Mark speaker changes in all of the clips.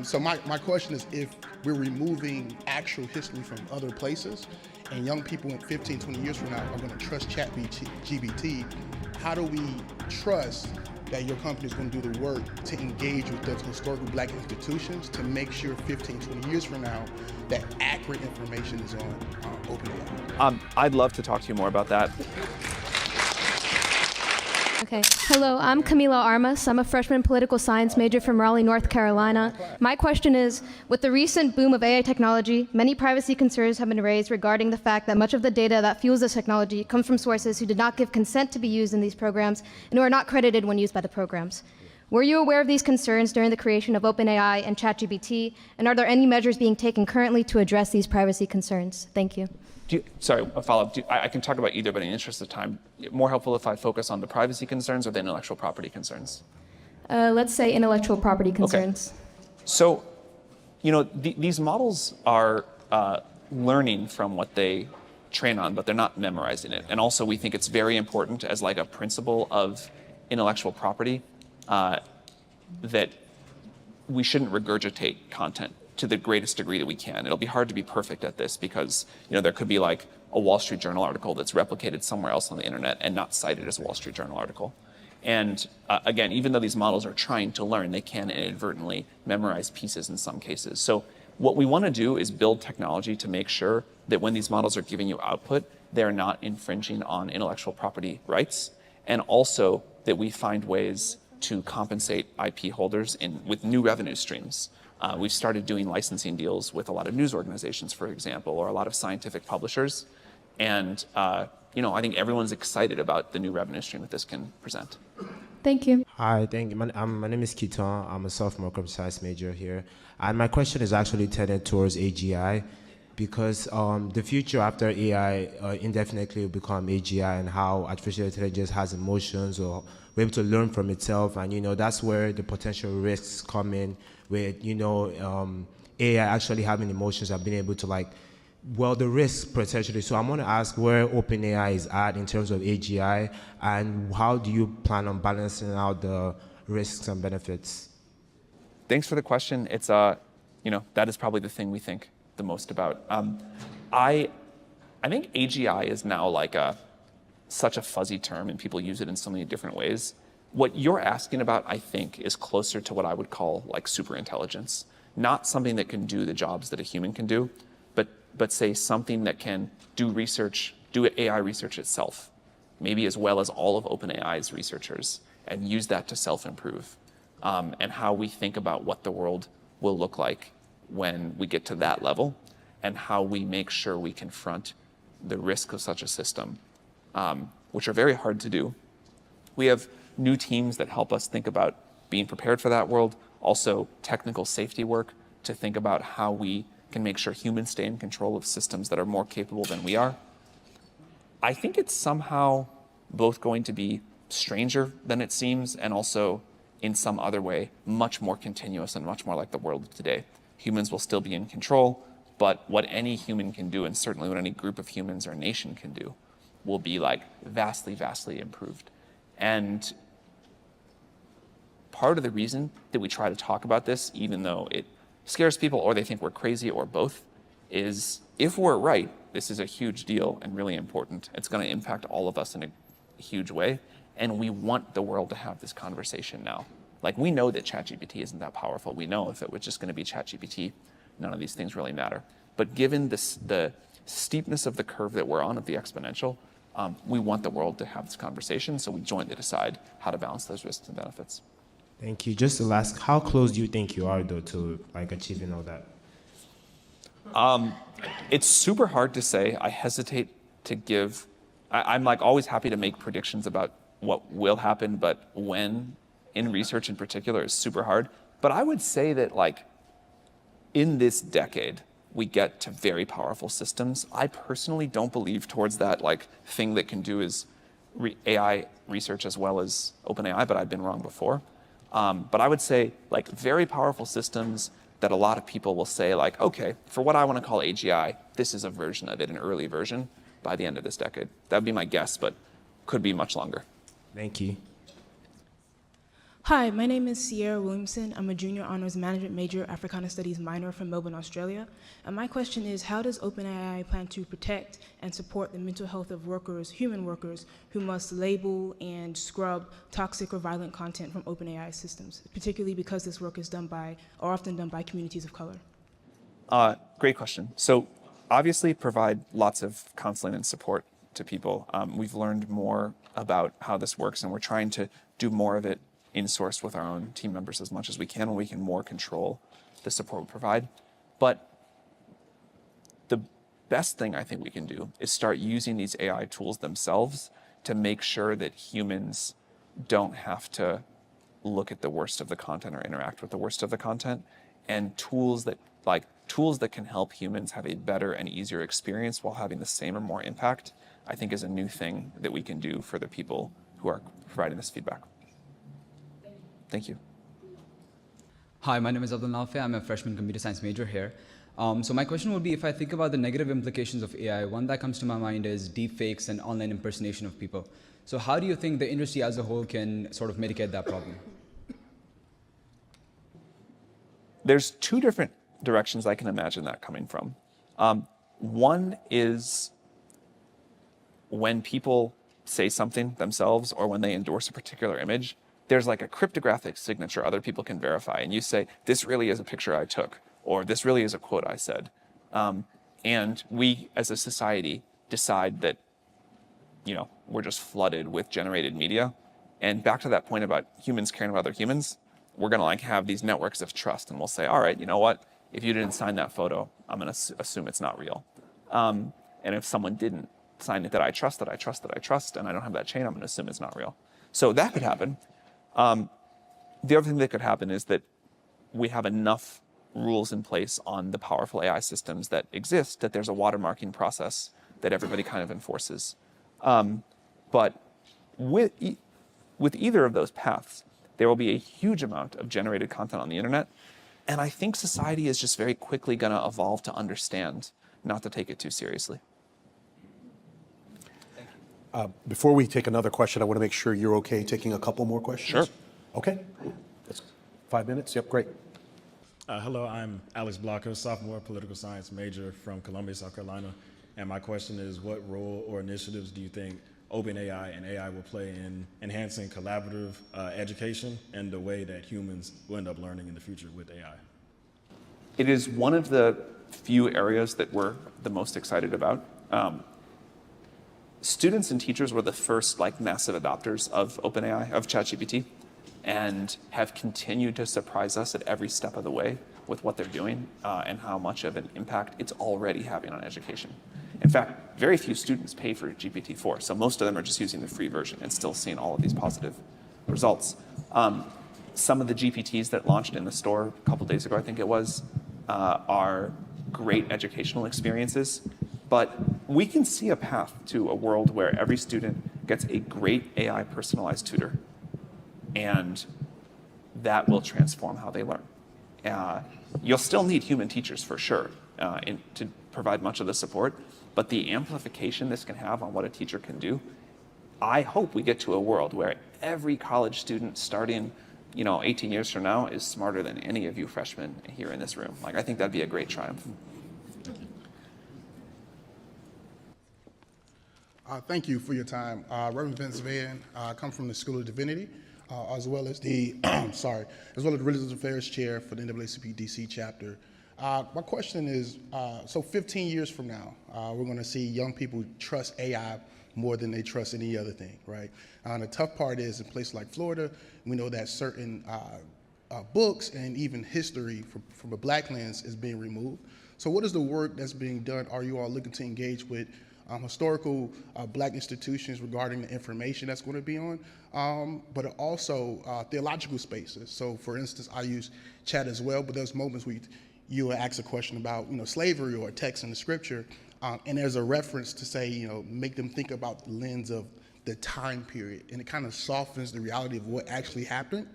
Speaker 1: So my question is, if we're removing actual history from other places and young people in 15, 20 years from now are going to trust ChatGPT, how do we trust that your company is going to do the work to engage with the historical Black institutions to make sure 15, 20 years from now that accurate information is on OpenAI?
Speaker 2: I'd love to talk to you more about that.
Speaker 3: Okay. Hello, I'm Camila Armas. I'm a freshman political science major from Raleigh, North Carolina. My question is, with the recent boom of AI technology, many privacy concerns have been raised regarding the fact that much of the data that fuels this technology comes from sources who did not give consent to be used in these programs and who are not credited when used by the programs. Were you aware of these concerns during the creation of OpenAI and ChatGPT, and are there any measures being taken currently to address these privacy concerns? Thank you.
Speaker 2: Sorry, a follow-up. I can talk about either, but in the interest of time, more helpful if I focus on the privacy concerns or the intellectual property concerns?
Speaker 3: Let's say intellectual property concerns.
Speaker 2: Okay. So, these models are learning from what they train on, but they're not memorizing it. And also, we think it's very important as like a principle of intellectual property that we shouldn't regurgitate content to the greatest degree that we can. It'll be hard to be perfect at this because, there could be like a Wall Street Journal article that's replicated somewhere else on the internet and not cited as a Wall Street Journal article. And again, even though these models are trying to learn, they can inadvertently memorize pieces in some cases. So what we want to do is build technology to make sure that when these models are giving you output, they're not infringing on intellectual property rights, and also that we find ways to compensate IP holders with new revenue streams. We've started doing licensing deals with a lot of news organizations, for example, or a lot of scientific publishers. And, I think everyone's excited about the new revenue stream that this can present.
Speaker 3: Thank you.
Speaker 4: Hi, thank you. My name is Kiton. I'm a sophomore computer science major here. And my question is actually tended towards AGI, because the future after AI indefinitely will become AGI, and how artificial intelligence has emotions or we're able to learn from itself. And, that's where the potential risks come in, where, AI actually having emotions and being able to the risks potentially. So I'm going to ask where OpenAI is at in terms of AGI, and how do you plan on balancing out the risks and benefits?
Speaker 2: Thanks for the question. It's, that is probably the thing we think the most about. I think AGI is now such a fuzzy term, and people use it in so many different ways. What you're asking about, I think, is closer to what I would call superintelligence. Not something that can do the jobs that a human can do, but say something that can do research, do AI research itself, maybe as well as all of OpenAI's researchers, and use that to self-improve. And how we think about what the world will look like when we get to that level, and how we make sure we confront the risk of such a system, which are very hard to do. We have new teams that help us think about being prepared for that world, also technical safety work to think about how we can make sure humans stay in control of systems that are more capable than we are. I think it's somehow both going to be stranger than it seems, and also in some other way much more continuous and much more like the world of today. Humans will still be in control, but what any human can do, and certainly what any group of humans or nation can do, will be vastly, vastly improved. And part of the reason that we try to talk about this, even though it scares people or they think we're crazy or both, is if we're right, this is a huge deal and really important. It's going to impact all of us in a huge way. And we want the world to have this conversation now. We know that ChatGPT isn't that powerful. We know if it was just going to be ChatGPT, none of these things really matter. But given the steepness of the curve that we're on, of the exponential, we want the world to have this conversation, so we jointly decide how to balance those risks and benefits.
Speaker 4: Thank you. Just to ask, how close do you think you are, though, to achieving all that?
Speaker 2: It's super hard to say. I hesitate to give. I'm always happy to make predictions about what will happen, but when, in research in particular, is super hard. But I would say that in this decade, we get to very powerful systems. I personally don't believe towards that thing that can do is AI research as well as OpenAI, but I've been wrong before. But I would say very powerful systems that a lot of people will say okay, for what I want to call AGI, this is a version of it, an early version, by the end of this decade. That would be my guess, but could be much longer.
Speaker 4: Thank you.
Speaker 5: Hi, my name is Sierra Williamson. I'm a junior honors management major, Africana Studies minor from Melbourne, Australia. And my question is, how does OpenAI plan to protect and support the mental health of workers, human workers, who must label and scrub toxic or violent content from OpenAI systems, particularly because this work is often done by communities of color?
Speaker 2: Great question. So obviously provide lots of counseling and support to people. We've learned more about how this works, and we're trying to do more of it in-source with our own team members as much as we can, when we can more control the support we provide. But the best thing I think we can do is start using these AI tools themselves to make sure that humans don't have to look at the worst of the content or interact with the worst of the content, and tools that can help humans have a better and easier experience while having the same or more impact, I think is a new thing that we can do for the people who are providing this feedback. Thank you.
Speaker 6: Hi, my name is Abdul Nafi. I'm a freshman computer science major here. So my question would be, if I think about the negative implications of AI, one that comes to my mind is deepfakes and online impersonation of people. So how do you think the industry as a whole can sort of mitigate that problem?
Speaker 2: There's two different directions I can imagine that coming from. One is when people say something themselves, or when they endorse a particular image, there's like a cryptographic signature other people can verify, and you say, this really is a picture I took, or this really is a quote I said. And we as a society decide that, we're just flooded with generated media. And back to that point about humans caring about other humans, we're gonna have these networks of trust, and we'll say, all right, you know what? If you didn't sign that photo, I'm gonna assume it's not real. And if someone didn't sign it that I trust, and I don't have that chain, I'm gonna assume it's not real. So that could happen. The other thing that could happen is that we have enough rules in place on the powerful AI systems that exist that there's a watermarking process that everybody kind of enforces. But with either of those paths, there will be a huge amount of generated content on the internet. And I think society is just very quickly going to evolve to understand not to take it too seriously.
Speaker 7: Before we take another question, I want to make sure you're okay taking a couple more questions.
Speaker 2: Sure.
Speaker 7: Okay. That's 5 minutes. Yep, great.
Speaker 8: Hello, I'm Alex Blocker, sophomore political science major from Columbia, South Carolina. And my question is, what role or initiatives do you think OpenAI and AI will play in enhancing collaborative education and the way that humans will end up learning in the future with AI?
Speaker 2: It is one of the few areas that we're the most excited about. Students and teachers were the first massive adopters of OpenAI, of ChatGPT, and have continued to surprise us at every step of the way with what they're doing and how much of an impact it's already having on education. In fact, very few students pay for GPT-4, so most of them are just using the free version and still seeing all of these positive results. Some of the GPTs that launched in the store a couple days ago, I think it was, are great educational experiences. But we can see a path to a world where every student gets a great AI personalized tutor, and that will transform how they learn. You'll still need human teachers for sure to provide much of the support, but the amplification this can have on what a teacher can do, I hope we get to a world where every college student starting 18 years from now is smarter than any of you freshmen here in this room. I think that'd be a great triumph.
Speaker 1: Thank you for your time. Reverend Vince Van, I come from the School of Divinity, as well as the as well as the Religious Affairs Chair for the NAACP DC chapter. My question is, so 15 years from now, we're going to see young people trust AI more than they trust any other thing, right? And the tough part is, in places like Florida, we know that certain books and even history from a Black lens is being removed. So what is the work that's being done? Are you all looking to engage with historical Black institutions regarding the information that's going to be on, but also theological spaces? So for instance, I use chat as well, but there's moments where you ask a question about slavery or a text in the scripture, and there's a reference to say, make them think about the lens of the time period, and it kind of softens the reality of what actually happened.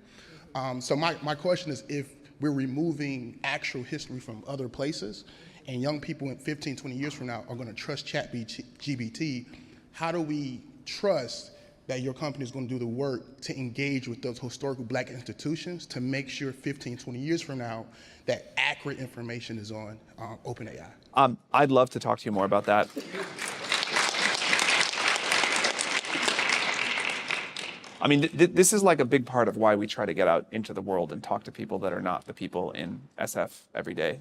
Speaker 1: So my question is, if we're removing actual history from other places, and young people in 15, 20 years from now are going to trust ChatGPT, how do we trust that your company is going to do the work to engage with those historical Black institutions to make sure 15, 20 years from now that accurate information is on OpenAI?
Speaker 2: I'd love to talk to you more about that. I mean, this is like a big part of why we try to get out into the world and talk to people that are not the people in SF every day.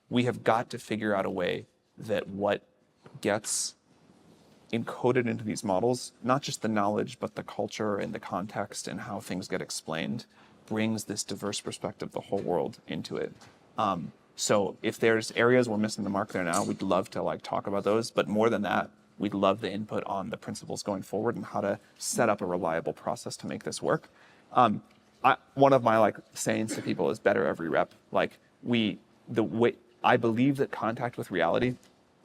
Speaker 2: We have got to figure out a way that what gets encoded into these models, not just the knowledge, but the culture and the context and how things get explained, brings this diverse perspective of the whole world into it. So if there's areas we're missing the mark there now, we'd love to like talk about those. But more than that, we'd love the input on the principles going forward and how to set up a reliable process to make this work. One of my like sayings to people is better every rep. Like I believe that contact with reality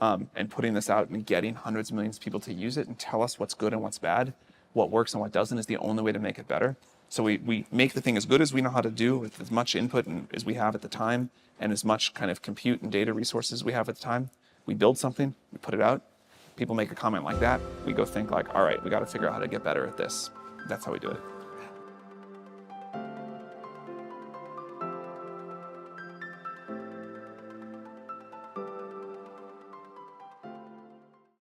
Speaker 2: and putting this out and getting hundreds of millions of people to use it and tell us what's good and what's bad, what works and what doesn't is the only way to make it better. So we make the thing as good as we know how to do with as much input as we have at the time and as much kind of compute and data resources we have at the time. We build something, we put it out, people make a comment like that, we go think like, all right, we got to figure out how to get better at this. That's how we do it.